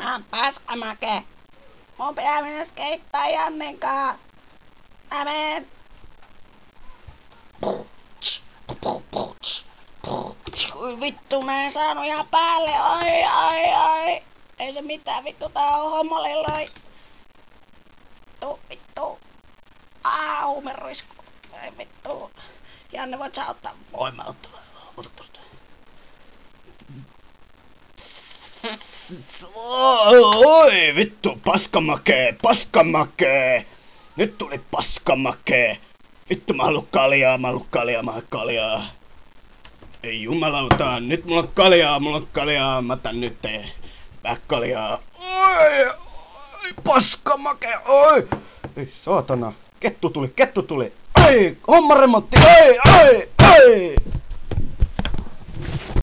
Mä oon paskamake. Mun pitää mennä skeittaa Jannen kaa. Mä menen. Ui vittu, mä en saanut ihan päälle. Ai. Ei se mitään, vittu, tää on homolilloi. Vittu. Huumeruisku. Ei vittu. Janne, voit sä ottaa? Voin mä ottaa. Ota tosta. Oi vittu, paskamakee. Nyt tuli paskamakee. Vittu, mä haluun kaljaa. Ei jumalauta, nyt mulla on kaljaa, mä otan nyt kaljaa. Oi, paskamake, oi! Ei saatana, kettu tuli. Ai, hommaremontti, ai!